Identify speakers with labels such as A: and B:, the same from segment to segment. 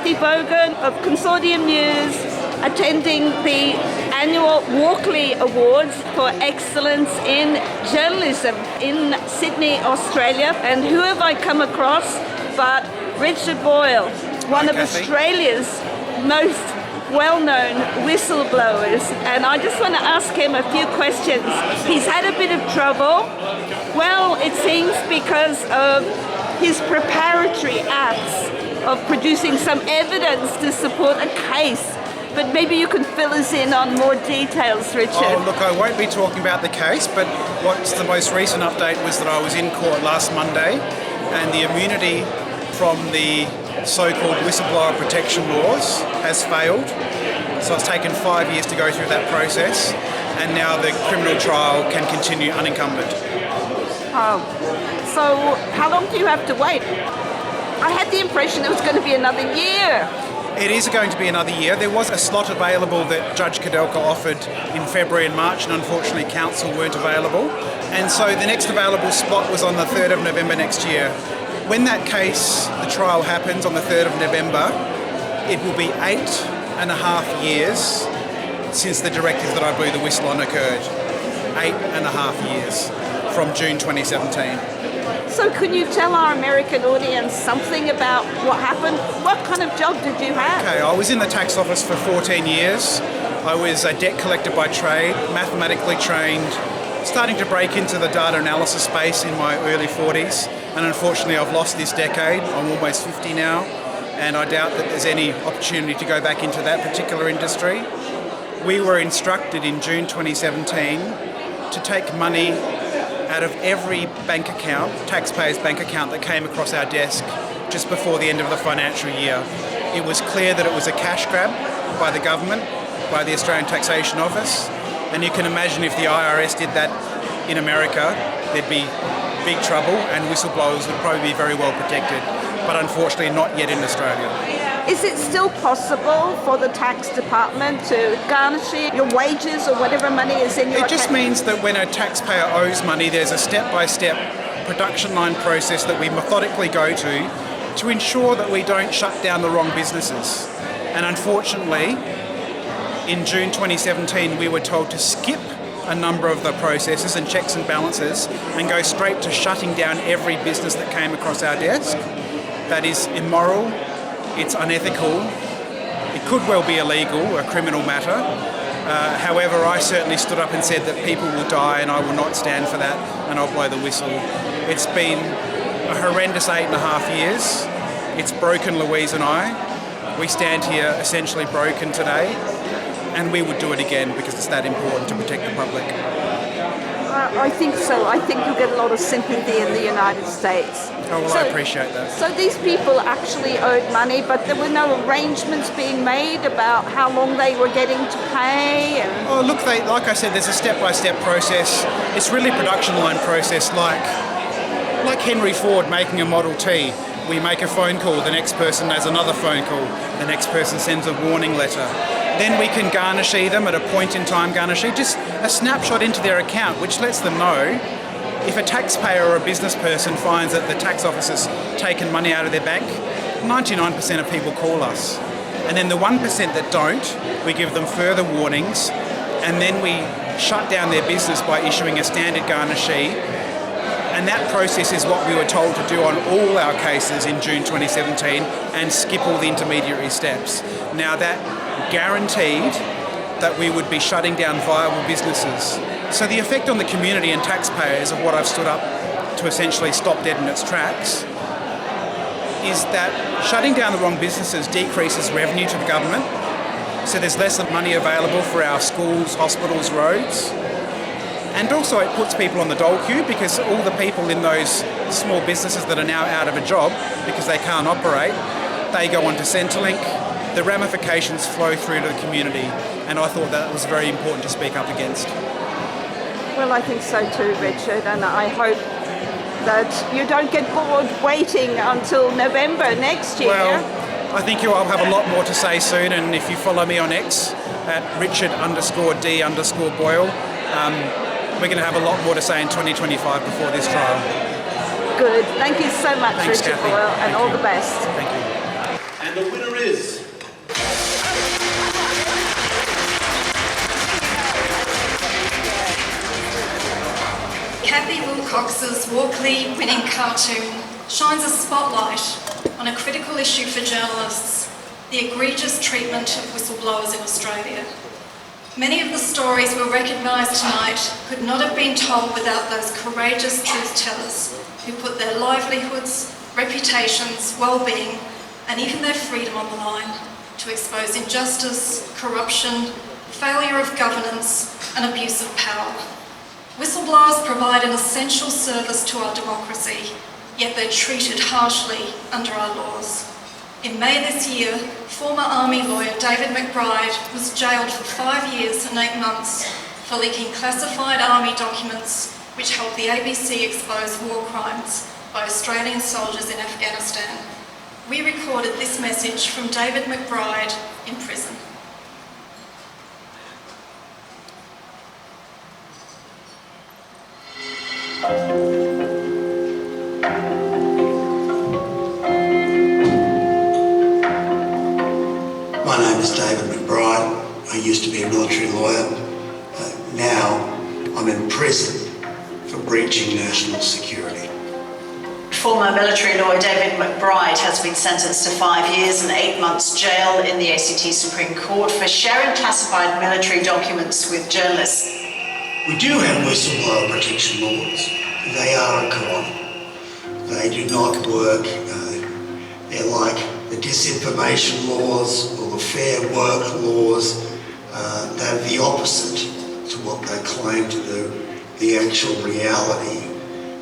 A: Kathy Bogan of Consortium News, attending the annual Walkley Awards for Excellence in Journalism in Sydney, Australia. And who have I come across but Richard Boyle, one of Australia's most well-known whistleblowers, and I just want to ask him a few questions. He's had a bit of trouble, well, it seems because of his preparatory acts of producing some evidence to support a case. But maybe you can fill us in on more details, Richard.
B: Oh, look, I won't be talking about the case, but what's the most recent update was that I was in court last Monday, and the immunity from the so-called whistleblower protection laws has failed. So it's taken 5 years to go through that process, and now the criminal trial can continue unencumbered.
A: Oh, so how long do you have to wait? I had the impression it was going to be another year.
B: It is going to be another year. There was a slot available that Judge Kudelka offered in February and March, and unfortunately counsel weren't available. And so the next available spot was on the 3rd of November next year. When that case, the trial happens on the 3rd of November, it will be 8.5 years since the directive that I blew the whistle on occurred. 8.5 years from June 2017.
A: So can you tell our American audience something about what happened? What kind of job did you have?
B: Okay, I was in the tax office for 14 years. I was a debt collector by trade, mathematically trained, starting to break into the data analysis space in my early 40s. And unfortunately, I've lost this decade. I'm almost 50 now, and I doubt that there's any opportunity to go back into that particular industry. We were instructed in June 2017 to take money out of every bank account, taxpayer's bank account that came across our desk just before the end of the financial year. It was clear that it was a cash grab by the government, by the Australian Taxation Office, and you can imagine if the IRS did that in America, there'd be big trouble and whistleblowers would probably be very well protected, but unfortunately not yet in Australia.
A: Is it still possible for the tax department to garnish your wages or whatever money is in your account?
B: It just means that when a taxpayer owes money, there's a step-by-step production line process that we methodically go to ensure that we don't shut down the wrong businesses. And unfortunately, in June 2017, we were told to skip a number of the processes and checks and balances and go straight to shutting down every business that came across our desk. That is immoral, it's unethical, it could well be illegal, a criminal matter. However, I certainly stood up and said that people will die and I will not stand for that, and I'll blow the whistle. It's been a horrendous 8.5 years. It's broken Louise and I. We stand here essentially broken today, and we would do it again because it's that important to protect the public.
A: I think so. I think you get a lot of sympathy in the United States.
B: Oh, well, I appreciate that.
A: So these people actually owed money, but there were no arrangements being made about how long they were getting to pay?
B: Oh, look, like I said, there's a step-by-step process. It's really a production line process, like Henry Ford making a Model T. We make a phone call, the next person has another phone call, the next person sends a warning letter. Then we can garnishee them at a point in time garnishee, just a snapshot into their account, which lets them know if a taxpayer or a business person finds that the tax officer's taken money out of their bank. 99% of people call us. And then the 1% that don't, we give them further warnings, and then we shut down their business by issuing a standard garnishee. And that process is what we were told to do on all our cases in June 2017 and skip all the intermediary steps. Now that guaranteed that we would be shutting down viable businesses. So the effect on the community and taxpayers of what I've stood up to essentially stop dead in its tracks is that shutting down the wrong businesses decreases revenue to the government. So there's less money available for our schools, hospitals, roads. And also it puts people on the dole queue because all the people in those small businesses that are now out of a job because they can't operate, they go on to Centrelink. The ramifications flow through to the community, and I thought that was very important to speak up against.
A: Well, I think so too, Richard, and I hope that you don't get bored waiting until November next year.
B: Well, I think I'll have a lot more to say soon, and if you follow me on X at Richard_D_Boyle, we're going to have a lot more to say in 2025 before this trial.
A: Good. Thank you so much,
B: Thanks,
A: Richard
B: Kathy.
A: Boyle, and all the best.
B: Thank you.
C: And the winner is Walkley-winning cartoon shines a spotlight on a critical issue for journalists, the egregious treatment of whistleblowers in Australia. Many of the stories we'll recognise tonight could not have been told without those courageous truth-tellers who put their livelihoods, reputations, well-being, and even their freedom on the line to expose injustice, corruption, failure of governance, and abuse of power. Whistleblowers provide an essential service to our democracy, yet they're treated harshly under our laws. In May this year, former Army lawyer David McBride was jailed for 5 years and 8 months for leaking classified Army documents which helped the ABC expose war crimes by Australian soldiers in Afghanistan. We recorded this message from David McBride in prison.
D: My name is David McBride. I used to be a military lawyer. Now I'm in prison for breaching national security.
E: Former military lawyer David McBride has been sentenced to 5 years and 8 months jail in the ACT Supreme Court for sharing classified military documents with journalists.
D: We do have whistleblower protection laws. They are a con. They do not work. They're like the disinformation laws or the fair work laws. They're the opposite to what they claim to do. The actual reality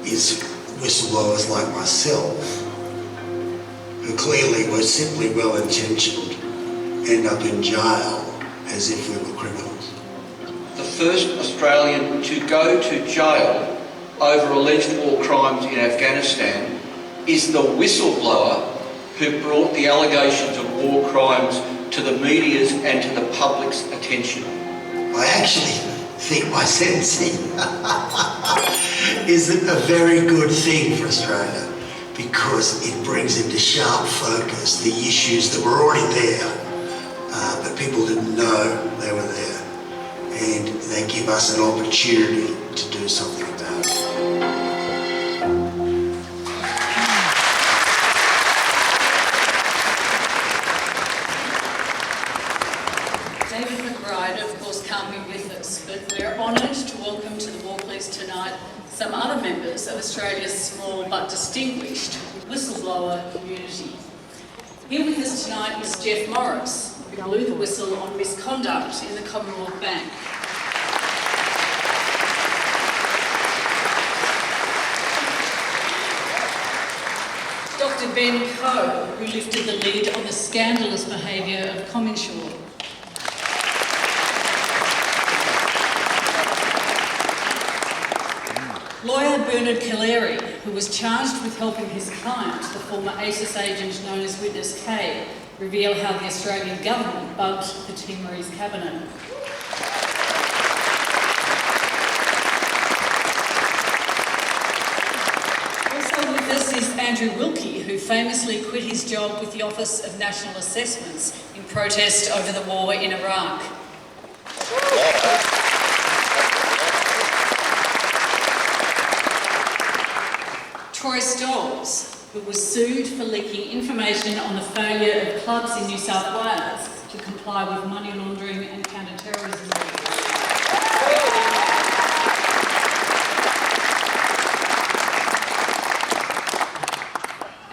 D: is whistleblowers like myself, who clearly were simply well-intentioned, end up in jail as if we were criminals.
F: The first Australian to go to jail over alleged war crimes in Afghanistan is the whistleblower who brought the allegations of war crimes to the media's and to the public's attention.
D: I actually think my sentencing is a very good thing for Australia because it brings into sharp focus the issues that were already there, but people didn't know they were there. And they give us an opportunity to do something about it.
G: David McBride, of course, can't be with us, but we're honoured to welcome to the Walkleys tonight some other members of Australia's small but distinguished whistleblower community. Here with us tonight is Jeff Morris, who blew the whistle on misconduct in the Commonwealth Bank. Dr. Ben Coe, who lifted the lid on the scandalous behaviour of ComInsure. Lawyer Bernard Calleri, who was charged with helping his client, the former ASIS agent known as Witness K, reveal how the Australian government bugged the Timorese cabinet. Also with us is Andrew Wilkie, who famously quit his job with the Office of National Assessments in protest over the war in Iraq. Troy Stolz, who was sued for leaking information on the failure of clubs in New South Wales to comply with money laundering and counter-terrorism laws.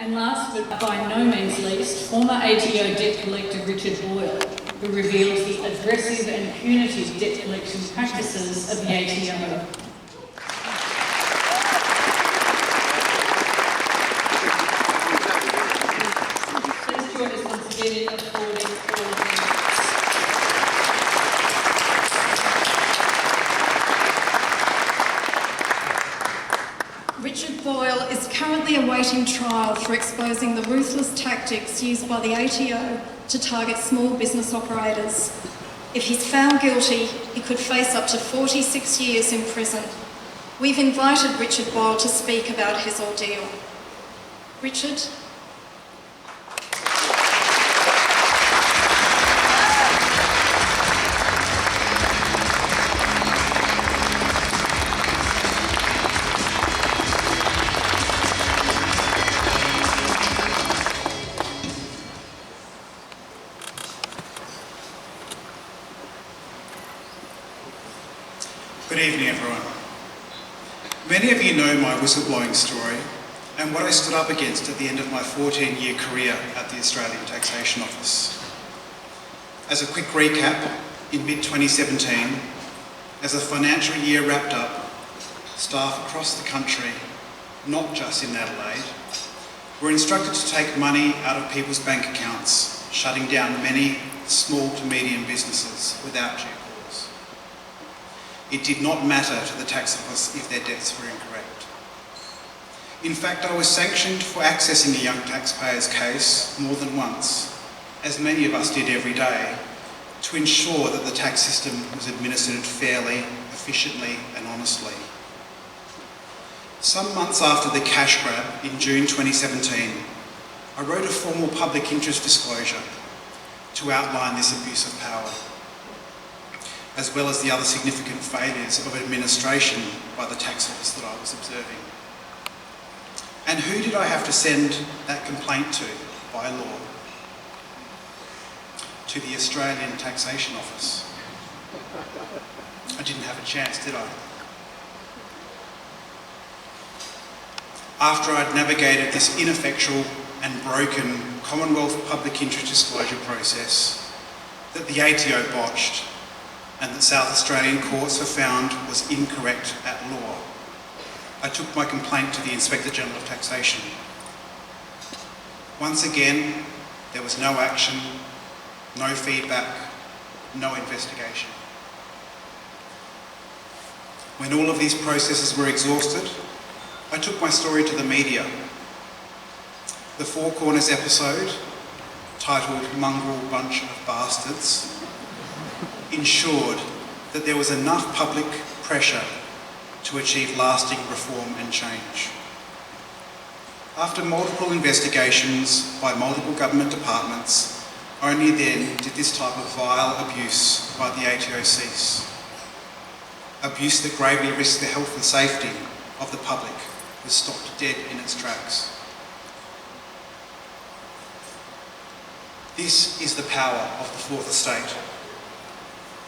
G: And last but by no means least, former ATO debt collector Richard Boyle, who reveals the aggressive and punitive debt collection practices of the ATO.
C: Richard Boyle is currently awaiting trial for exposing the ruthless tactics used by the ATO to target small business operators. If he's found guilty, he could face up to 46 years in prison. We've invited Richard Boyle to speak about his ordeal. Richard?
B: Good evening, everyone. Many of you know my whistleblowing story and what I stood up against at the end of my 14-year career at the Australian Taxation Office. As a quick recap, in mid-2017, as the financial year wrapped up, staff across the country, not just in Adelaide, were instructed to take money out of people's bank accounts, shutting down many small to medium businesses without due cause. It did not matter to the tax office if their debts were incorrect. In fact, I was sanctioned for accessing a young taxpayer's case more than once, as many of us did every day, to ensure that the tax system was administered fairly, efficiently and honestly. Some months after the cash grab in June 2017, I wrote a formal public interest disclosure to outline this abuse of power, as well as the other significant failures of administration by the tax office that I was observing. And who did I have to send that complaint to by law? To the Australian Taxation Office. I didn't have a chance, did I? After I'd navigated this ineffectual and broken Commonwealth public interest disclosure process that the ATO botched and that South Australian courts have found was incorrect at law, I took my complaint to the Inspector General of Taxation. Once again, there was no action, no feedback, no investigation. When all of these processes were exhausted, I took my story to the media. The Four Corners episode, titled Mongrel Bunch of Bastards, ensured that there was enough public pressure to achieve lasting reform and change. After multiple investigations by multiple government departments, only then did this type of vile abuse by the ATO cease. Abuse that gravely risked the health and safety of the public was stopped dead in its tracks. This is the power of the Fourth Estate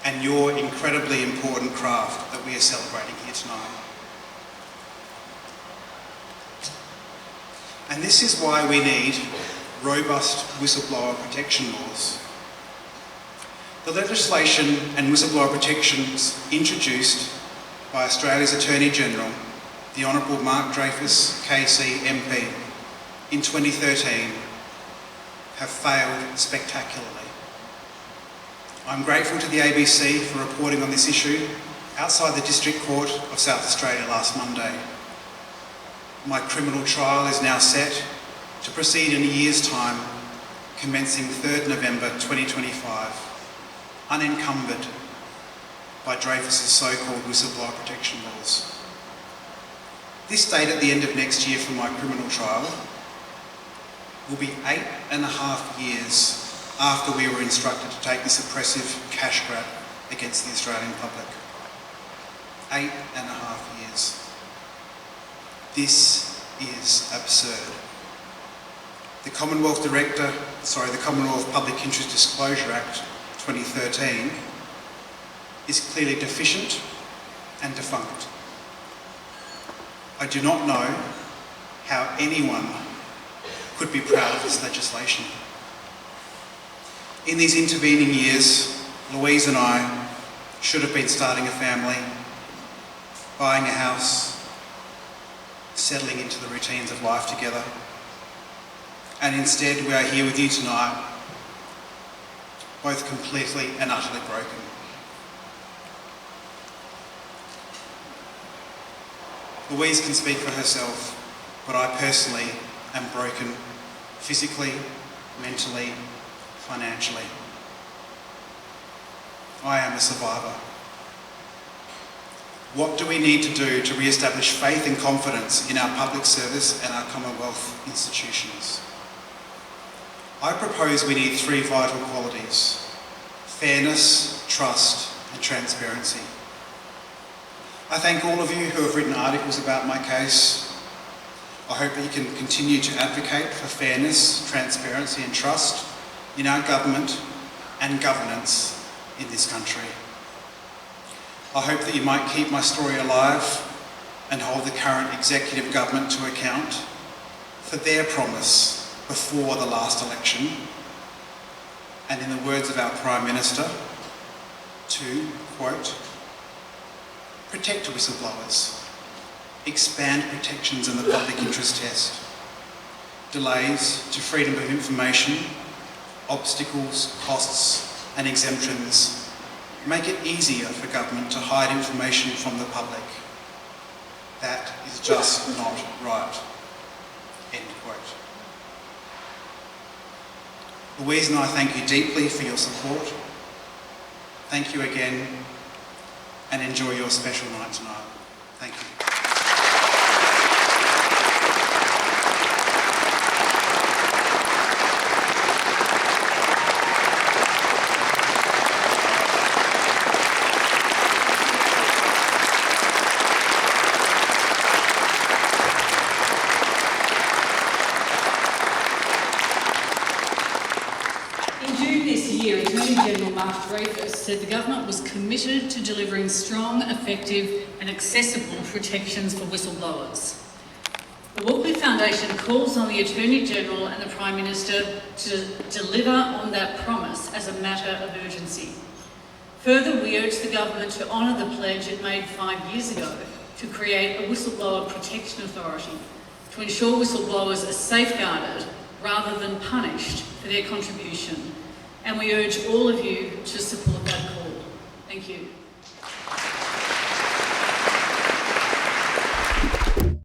B: and your incredibly important craft that we are celebrating here tonight. And this is why we need robust whistleblower protection laws. The legislation and whistleblower protections introduced by Australia's Attorney-General, the Honourable Mark Dreyfus, KC MP, in 2013 have failed spectacularly. I'm grateful to the ABC for reporting on this issue outside the District Court of South Australia last Monday. My criminal trial is now set to proceed in a year's time, commencing 3rd November 2025, unencumbered by Dreyfus's so-called whistleblower protection laws. This date at the end of next year for my criminal trial will be 8.5 years after we were instructed to take this oppressive cash grab against the Australian public. 8.5 years. This is absurd. The Commonwealth Public Interest Disclosure Act 2013 is clearly deficient and defunct. I do not know how anyone could be proud of this legislation. In these intervening years, Louise and I should have been starting a family, buying a house, settling into the routines of life together. And instead we are here with you tonight, both completely and utterly broken. Louise can speak for herself, but I personally am broken physically, mentally, financially. I am a survivor. What do we need to do to re-establish faith and confidence in our public service and our Commonwealth institutions? I propose we need 3 vital qualities: fairness, trust and transparency. I thank all of you who have written articles about my case. I hope that you can continue to advocate for fairness, transparency and trust in our government and governance in this country. I hope that you might keep my story alive and hold the current executive government to account for their promise before the last election, and in the words of our Prime Minister, to, quote, protect whistleblowers, expand protections in the public interest test, delays to freedom of information, obstacles, costs and exemptions make it easier for government to hide information from the public. That is just not right. End quote. Louise and I thank you deeply for your support. Thank you again, and enjoy your special night tonight. Thank you.
G: Dreyfus said the government was committed to delivering strong, effective and accessible protections for whistleblowers. The Walkley Foundation calls on the Attorney-General and the Prime Minister to deliver on that promise as a matter of urgency. Further, we urge the government to honour the pledge it made 5 years ago to create a Whistleblower Protection Authority to ensure whistleblowers are safeguarded rather than punished for their contribution. And we urge all of you to support that call. Thank you.